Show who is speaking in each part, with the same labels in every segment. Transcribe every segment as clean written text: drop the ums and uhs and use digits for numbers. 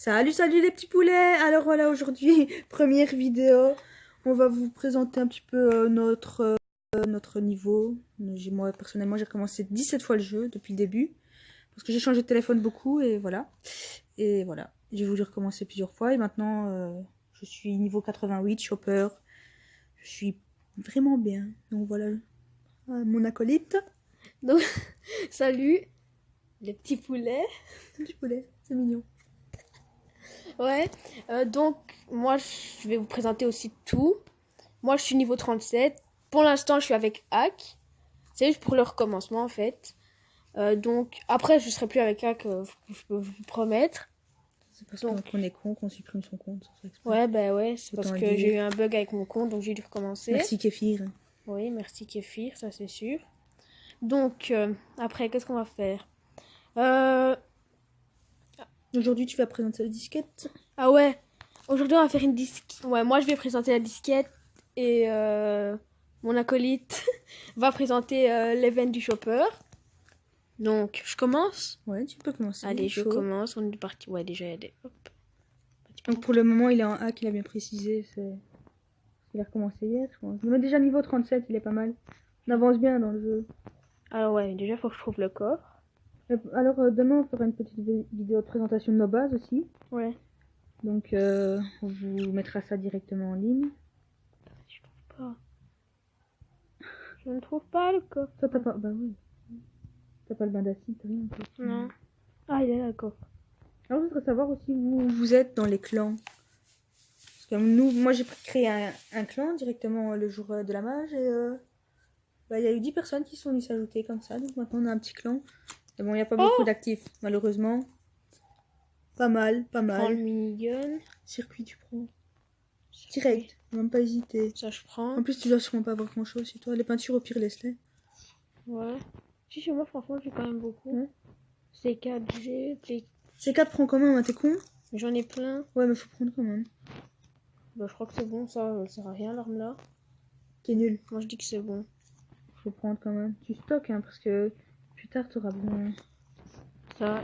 Speaker 1: Salut les petits poulets. Alors voilà, aujourd'hui, première vidéo. On va vous présenter un petit peu notre niveau. Moi, personnellement, j'ai recommencé 17 fois le jeu depuis le début. Parce que j'ai changé de téléphone beaucoup et voilà. Et voilà, j'ai voulu recommencer plusieurs fois. Et maintenant, je suis niveau 88, chopper. Je suis vraiment bien. Donc voilà, mon acolyte.
Speaker 2: Donc, salut les petits poulets.
Speaker 1: Petit poulet, c'est mignon.
Speaker 2: Ouais, donc moi je vais vous présenter aussi tout. Moi je suis niveau 37. Pour l'instant je suis avec Hack. C'est juste pour le recommencement en fait. Donc après je serai plus avec Hack, je peux vous promettre.
Speaker 1: C'est parce
Speaker 2: Donc-
Speaker 1: qu'on est con qu'on supprime son compte. Sans faire exprès.
Speaker 2: Ouais, bah ouais, c'est
Speaker 1: Autant
Speaker 2: parce
Speaker 1: le
Speaker 2: que
Speaker 1: dire.
Speaker 2: j'ai eu un bug avec mon compte donc j'ai dû recommencer.
Speaker 1: Merci Kéfir.
Speaker 2: Oui, merci Kéfir, ça c'est sûr. Donc après qu'est-ce qu'on va faire?
Speaker 1: Aujourd'hui, tu vas présenter la disquette.
Speaker 2: Ah ouais, aujourd'hui on va faire une disquette. Ouais, moi je vais présenter la disquette et mon acolyte va présenter l'event du shopper. Donc je commence.
Speaker 1: Ouais, tu peux commencer.
Speaker 2: Allez, je
Speaker 1: chaud.
Speaker 2: commence. On est parti. Ouais, déjà, allez. Hop.
Speaker 1: Donc pour le moment, il est en hack, il a bien précisé. Il a recommencé hier, je pense. Il est déjà niveau 37, il est pas mal. On avance bien dans le jeu.
Speaker 2: Alors ouais, déjà faut que je trouve le coffre.
Speaker 1: Alors demain, on fera une petite vidéo de présentation de nos bases aussi.
Speaker 2: Ouais.
Speaker 1: Donc on vous mettra ça directement en ligne.
Speaker 2: Je trouve pas. Je ne trouve pas le coffre.
Speaker 1: Toi, t'as pas... Bah oui. T'as pas le bain d'acide, t'as rien. Quoi.
Speaker 2: Non. Ah, il est là le coffre.
Speaker 1: Alors, je voudrais savoir aussi où vous êtes dans les clans. Parce que moi, j'ai créé un clan directement le jour de la mage. Et il y a eu 10 personnes qui sont venues s'ajouter comme ça. Donc maintenant, on a un petit clan. Et bon, il n'y a pas beaucoup d'actifs, malheureusement. Pas mal, pas
Speaker 2: Prends le
Speaker 1: mal.
Speaker 2: minigun.
Speaker 1: Circuit, tu prends. Direct, même pas hésiter.
Speaker 2: Ça, je prends.
Speaker 1: En plus, tu dois sûrement pas avoir grand chose chez toi. Les peintures, au pire, laisse-les.
Speaker 2: Ouais. Si, chez moi, franchement, j'ai quand même beaucoup.
Speaker 1: Ouais.
Speaker 2: C4G,
Speaker 1: C4 prends quand même, hein, t'es con?
Speaker 2: j'en ai plein.
Speaker 1: Ouais, mais faut prendre quand même.
Speaker 2: Bah, je crois que c'est bon, ça sert à rien l'arme là.
Speaker 1: Qui est nul.
Speaker 2: Moi, je dis que c'est bon.
Speaker 1: Faut prendre quand même. Tu stockes, hein, parce que plus tard, t'auras besoin.
Speaker 2: Ça,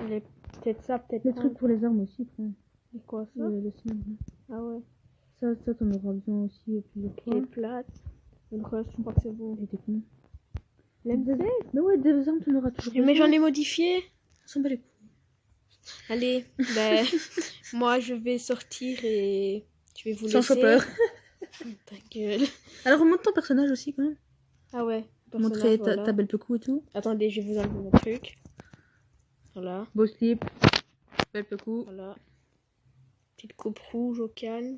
Speaker 2: peut-être ça, peut-être
Speaker 1: Les
Speaker 2: pas.
Speaker 1: trucs pour les armes aussi, prends.
Speaker 2: C'est quoi ça?
Speaker 1: Le snipe, là.
Speaker 2: Ah ouais.
Speaker 1: Ça, t'en auras besoin aussi. Et puis le
Speaker 2: Les
Speaker 1: poids.
Speaker 2: plates. Le reste, je crois que c'est bon.
Speaker 1: Et t'es con.
Speaker 2: L'MC?
Speaker 1: Mais ouais, des armes, t'en auras toujours
Speaker 2: Mais j'en ai modifié.
Speaker 1: Ça s'en bat les couilles.
Speaker 2: Allez, ben, moi je vais sortir et je vais vous
Speaker 1: Sans
Speaker 2: laisser.
Speaker 1: chopper.
Speaker 2: Ta gueule.
Speaker 1: Alors, remonte ton personnage aussi, quand même.
Speaker 2: Ah ouais.
Speaker 1: Montrer
Speaker 2: voilà.
Speaker 1: ta belle pecou et tout.
Speaker 2: Attendez, je vais vous enlever mon truc. Voilà,
Speaker 1: Beau slip. Belle pecou.
Speaker 2: voilà. Petite coupe rouge au calme.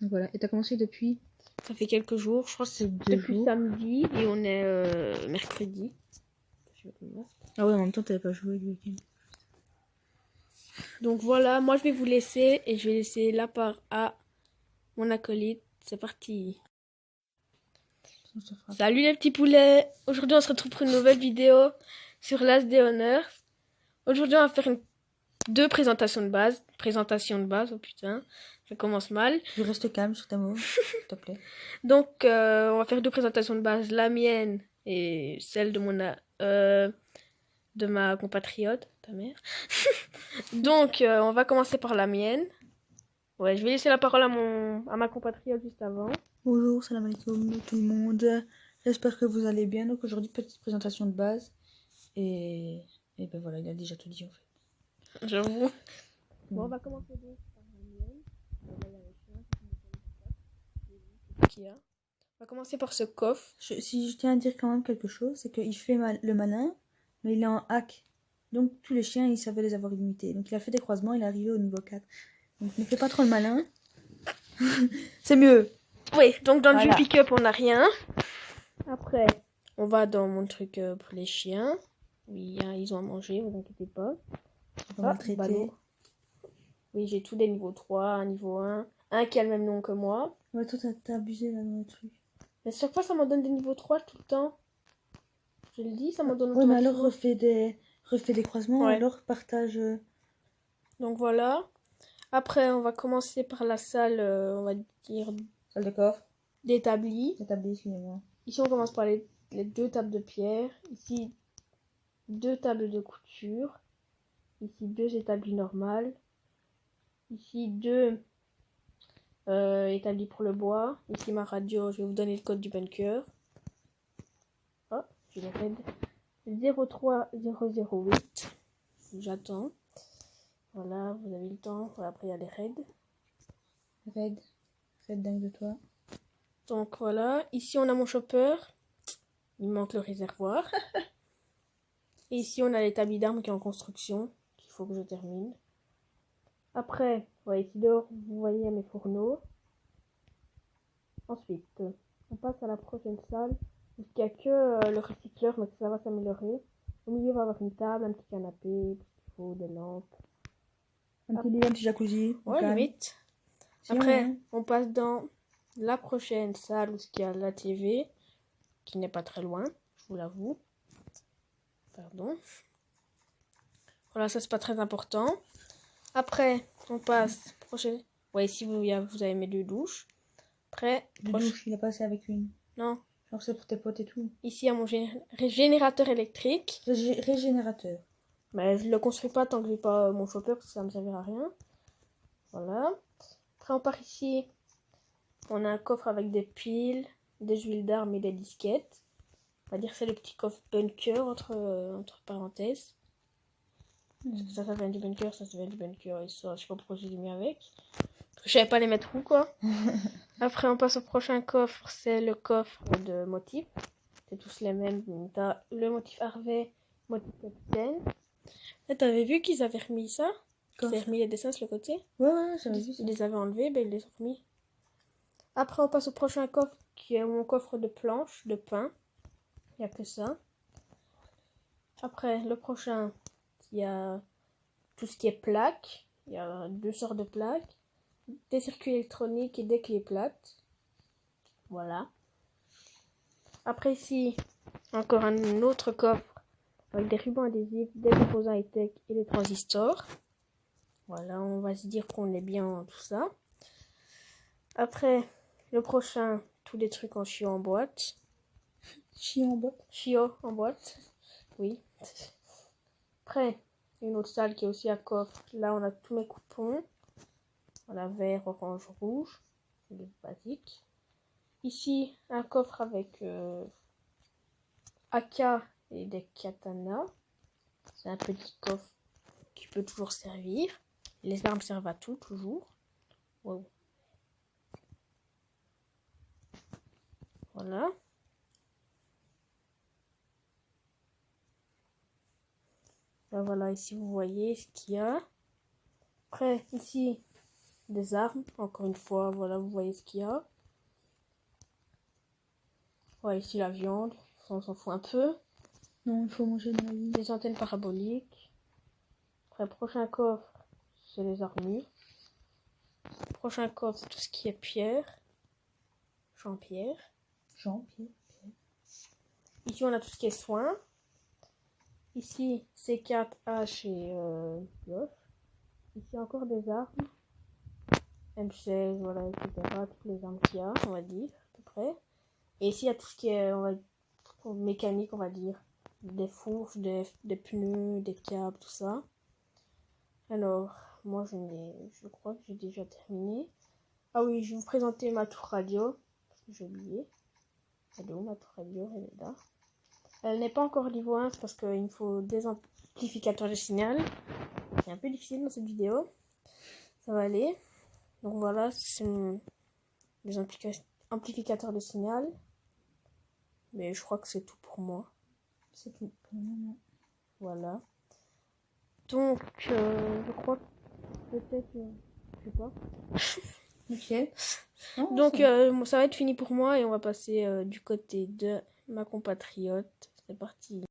Speaker 1: Donc voilà. Et t'as commencé depuis
Speaker 2: Ça fait quelques jours, je crois que c'est
Speaker 1: 2
Speaker 2: depuis
Speaker 1: jours.
Speaker 2: samedi et on est mercredi.
Speaker 1: Ah ouais, en même temps, t'avais pas joué le week-end.
Speaker 2: Donc voilà, moi je vais vous laisser et je vais laisser la part à mon acolyte. C'est parti. Salut les petits poulets. Aujourd'hui on se retrouve pour une nouvelle vidéo sur l'As des honneurs. Aujourd'hui on va faire deux présentations de base. Présentation de base, oh putain, ça commence mal.
Speaker 1: Je reste calme sur ta mots, s'il te plaît.
Speaker 2: Donc on va faire deux présentations de base, la mienne et celle de ma compatriote, ta mère. Donc on va commencer par la mienne. Ouais, je vais laisser la parole à ma compatriote juste avant.
Speaker 1: Bonjour, salam alaikum tout le monde. J'espère que vous allez bien. Donc aujourd'hui, petite présentation de base. Et ben voilà, il a déjà tout dit en fait.
Speaker 2: J'avoue. Bon, on va commencer donc par la mienne. On va commencer par ce coffre.
Speaker 1: Si je tiens à dire quand même quelque chose, c'est qu'il fait le malin, mais il est en hack. Donc tous les chiens, il savait les avoir limités. Donc il a fait des croisements, il est arrivé au niveau 4. Donc ne fais pas trop le malin. C'est mieux.
Speaker 2: Oui, donc dans le
Speaker 1: Voilà.
Speaker 2: jeu pick-up, on n'a rien. Après, on va dans mon truc pour les chiens. Oui, hein, ils ont à manger, vous inquiétez pas.
Speaker 1: On va maltraiter.
Speaker 2: ballon. Oui, j'ai tous des niveaux 3, un niveau 1. Un qui a le même nom que moi.
Speaker 1: Ouais, toi t'as abusé là dans le truc.
Speaker 2: Mais chaque fois, ça m'en donne des niveaux 3 tout le temps. Je le dis, ça m'en donne
Speaker 1: Ouais, mais alors
Speaker 2: automatiquement.
Speaker 1: refais des croisements,
Speaker 2: Ouais.
Speaker 1: alors partage.
Speaker 2: Donc voilà. Après, on va commencer par la salle, on va dire,
Speaker 1: Salle de coffre.
Speaker 2: d'établi.
Speaker 1: Établi, excusez-moi.
Speaker 2: Ici, on commence par les deux tables de pierre. Ici, deux tables de couture. Ici, deux établis normales. Ici, 2 établis pour le bois. Ici, ma radio, je vais vous donner le code du bunker. Oh, j'ai le RAID 03008. J'attends. Voilà, vous avez le temps. Voilà, après, il y a les raids.
Speaker 1: Red dingue de toi.
Speaker 2: Donc voilà, ici on a mon chopper. Il manque le réservoir. Et ici on a l'établi d'armes qui est en construction, qu'il faut que je termine. Après, ouais, ici dehors, vous voyez mes fourneaux. Ensuite, on passe à la prochaine salle. Il n'y a que le recycleur, mais ça va s'améliorer. Au milieu, on va avoir une table, un petit canapé, tout ce qu'il faut, des lampes.
Speaker 1: Un petit lit, un petit jacuzzi.
Speaker 2: Ouais,
Speaker 1: calme.
Speaker 2: limite.
Speaker 1: Si,
Speaker 2: Après,
Speaker 1: ouais.
Speaker 2: on passe dans la prochaine salle où il y a la TV, qui n'est pas très loin, je vous l'avoue. Pardon. Voilà, ça c'est pas très important. Après, on passe prochaine. Ouais, ici vous avez mes 2 douches. Après,
Speaker 1: De douche, il a passé avec une.
Speaker 2: non.
Speaker 1: Genre c'est pour tes potes et tout.
Speaker 2: Ici, il y a mon générateur électrique.
Speaker 1: Régénérateur.
Speaker 2: Mais je le construis pas tant que j'ai pas mon chauffeur parce que ça me servira à rien. Voilà. Après, on part ici. On a un coffre avec des piles, des huiles d'armes et des disquettes. On va dire que c'est le petit coffre bunker entre parenthèses. Ça vient du bunker, ça vient du bunker. Et ça, je sais pas pourquoi j'ai mis avec. Parce que je savais pas les mettre où, quoi. Après, on passe au prochain coffre. C'est le coffre de motifs. C'est tous les mêmes. T'as le motif Harvey, motif Capitaine. Et t'avais vu qu'ils avaient remis ça? Ils avaient remis les dessins sur le côté.
Speaker 1: Ouais, j'avais vu ça.
Speaker 2: Ils les avaient enlevés, ben ils les ont remis. Après, on passe au prochain coffre qui est mon coffre de planches, de pain. Il n'y a que ça. Après, le prochain, il y a tout ce qui est plaques. Il y a 2 sortes de plaques. Des circuits électroniques et des clés plates. Voilà. Après, ici, encore un autre coffre avec des rubans adhésifs, des composants high-tech et des transistors. Voilà, on va se dire qu'on est bien en tout ça. Après, le prochain, tous les trucs en chiot en boîte.
Speaker 1: Chiot en boîte.
Speaker 2: Chiot en boîte, oui. Après, une autre salle qui est aussi à coffre. Là, on a tous mes coupons. Voilà, vert, orange, rouge. C'est les basiques. Ici, un coffre avec AK et des katanas. C'est un petit coffre qui peut toujours servir. Les armes servent à tout, toujours. Wow. Voilà. Là, voilà, ici vous voyez ce qu'il y a. Après, ici, des armes. Encore une fois, voilà, vous voyez ce qu'il y a. Ouais, ici la viande. On s'en fout un peu.
Speaker 1: Non, il faut manger de la vie.
Speaker 2: Des antennes paraboliques. Après, prochain coffre, c'est les armures. Prochain coffre, c'est tout ce qui est pierre. Jean-Pierre.
Speaker 1: Jean-Pierre.
Speaker 2: Ici, on a tout ce qui est soins. Ici, C4, H et Yoff. Ici, encore des armes. M16, voilà, etc. Toutes les armes qu'il y a, on va dire, à peu près. Et ici, il y a tout ce qui est mécanique, on va dire. Des fourches, des pneus, des câbles, tout ça. Alors, moi, je crois que j'ai déjà terminé. Ah oui, je vais vous présenter ma tour radio. Parce que j'ai oublié. Elle est où ma tour radio? Elle est là. Elle n'est pas encore niveau 1 parce qu'il me faut des amplificateurs de signal. C'est un peu difficile dans cette vidéo. Ça va aller. Donc voilà, c'est des amplificateurs de signal. Mais je crois que c'est tout pour moi.
Speaker 1: C'est tout pour le moment.
Speaker 2: Voilà. Donc, je crois que peut-être... je sais pas.
Speaker 1: Ok. Oh,
Speaker 2: Donc, ça va être fini pour moi et on va passer du côté de ma compatriote. C'est parti.